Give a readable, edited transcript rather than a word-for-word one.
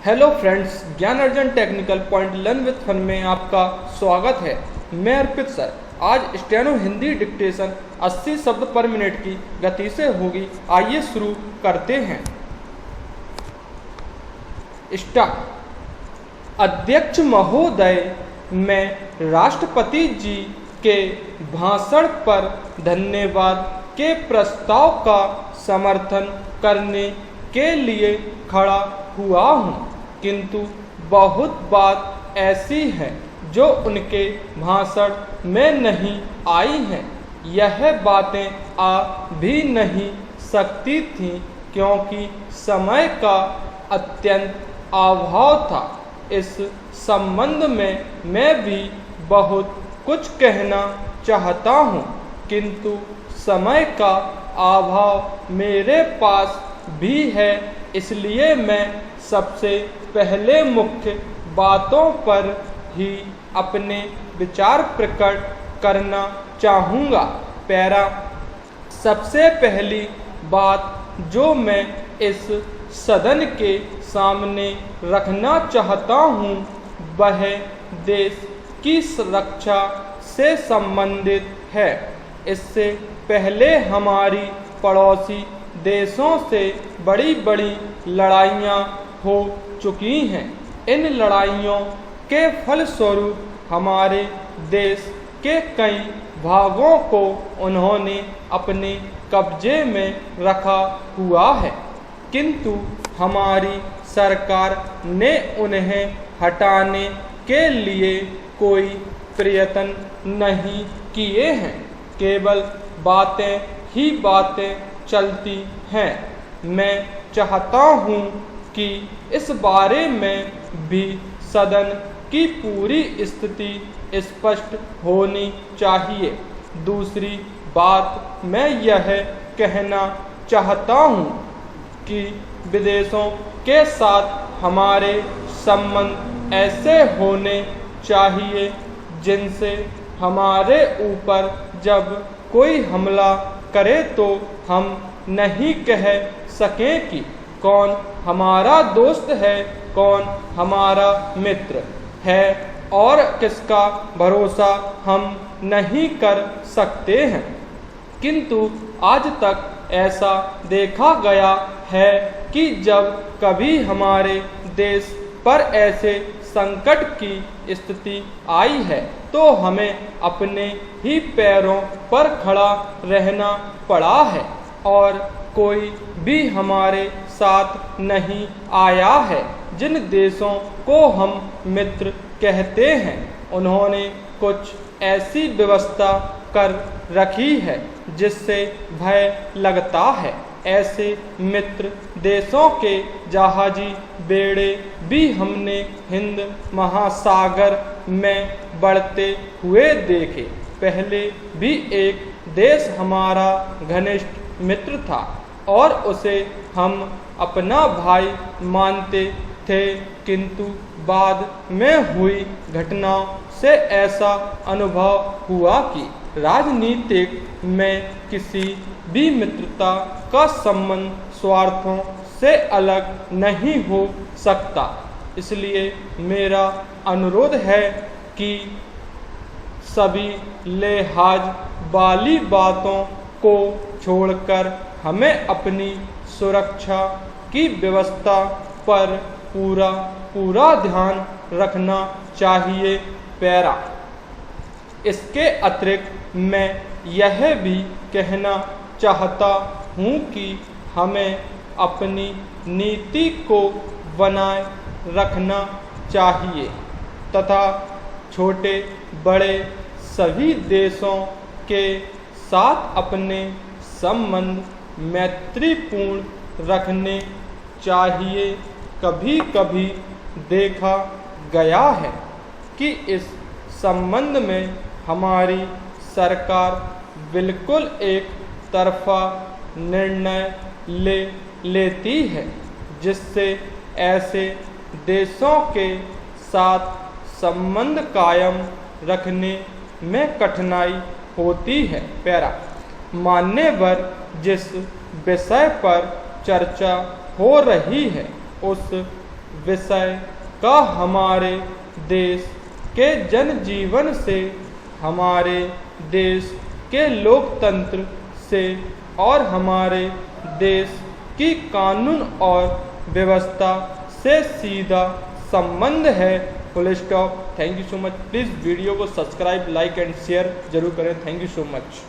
Hello friends, Gyan Arjan technical point learn with fun में आपका स्वागत है। मैं अर्पित सर। आज स्टेनो हिंदी डिक्टेशन 80 शब्द पर मिनट की गति से होगी। आइए शुरू करते हैं। स्टार्ट। अध्यक्ष महोदय, मैं राष्ट्रपति जी के भाषण पर धन्यवाद के प्रस्ताव का समर्थन करने के लिए खड़ा हुआ हूँ, किंतु बहुत बात ऐसी है जो उनके भाषण में नहीं आई हैं। यह बातें आ भी नहीं सकती थीं क्योंकि समय का अत्यंत अभाव था। इस संबंध में मैं भी बहुत कुछ कहना चाहता हूँ, किंतु समय का अभाव मेरे पास भी है। इसलिए मैं सबसे पहले मुख्य बातों पर ही अपने विचार प्रकट करना चाहूँगा। पैरा। सबसे पहली बात जो मैं इस सदन के सामने रखना चाहता हूँ वह देश की सुरक्षा से संबंधित है। इससे पहले हमारी पड़ोसी देशों से बड़ी बड़ी लड़ाइयाँ हो चुकी हैं। इन लड़ाइयों के फलस्वरूप हमारे देश के कई भागों को उन्होंने अपने कब्जे में रखा हुआ है, किंतु हमारी सरकार ने उन्हें हटाने के लिए कोई प्रयत्न नहीं किए हैं। केवल बातें ही बातें चलती हैं। मैं चाहता हूँ कि इस बारे में भी सदन की पूरी स्थिति स्पष्ट होनी चाहिए। दूसरी बात मैं यह कहना चाहता हूँ कि विदेशों के साथ हमारे संबंध ऐसे होने चाहिए जिनसे हमारे ऊपर जब कोई हमला करे तो हम नहीं कह सकें कि कौन हमारा दोस्त है, कौन हमारा मित्र है और किसका भरोसा हम नहीं कर सकते हैं। किंतु आज तक ऐसा देखा गया है कि जब कभी हमारे देश पर ऐसे संकट की स्थिति आई है तो हमें अपने ही पैरों पर खड़ा रहना पड़ा है और कोई भी हमारे साथ नहीं आया है। जिन देशों को हम मित्र कहते हैं उन्होंने कुछ ऐसी व्यवस्था कर रखी है जिससे भय लगता है। ऐसे मित्र देशों के जहाजी बेड़े भी हमने हिंद महासागर में बढ़ते हुए देखे। पहले भी एक देश हमारा घनिष्ठ मित्र था और उसे हम अपना भाई मानते थे, किंतु बाद में हुई घटनाओं से ऐसा अनुभव हुआ कि राजनीतिक में किसी भी मित्रता का संबंध स्वार्थों से अलग नहीं हो सकता। इसलिए मेरा अनुरोध है कि सभी लिहाज वाली बातों को छोड़कर हमें अपनी सुरक्षा की व्यवस्था पर पूरा ध्यान रखना चाहिए। पैरा। इसके अतिरिक्त मैं यह भी कहना चाहता हूँ कि हमें अपनी नीति को बनाए रखना चाहिए तथा छोटे बड़े सभी देशों के साथ अपने संबंध मैत्रीपूर्ण रखने चाहिए। कभी कभी देखा गया है कि इस संबंध में हमारी सरकार बिल्कुल एक तरफा निर्णय लेती है, जिससे ऐसे देशों के साथ संबंध कायम रखने में कठिनाई होती है। पैरा। मान्यवर जिस विषय पर चर्चा हो रही है उस विषय का हमारे देश के जनजीवन से, हमारे देश के लोकतंत्र से और हमारे देश की कानून और व्यवस्था से सीधा संबंध है। Full stop. Thank you so much. Please video को सब्सक्राइब, लाइक एंड शेयर जरूर करें। Thank you so much.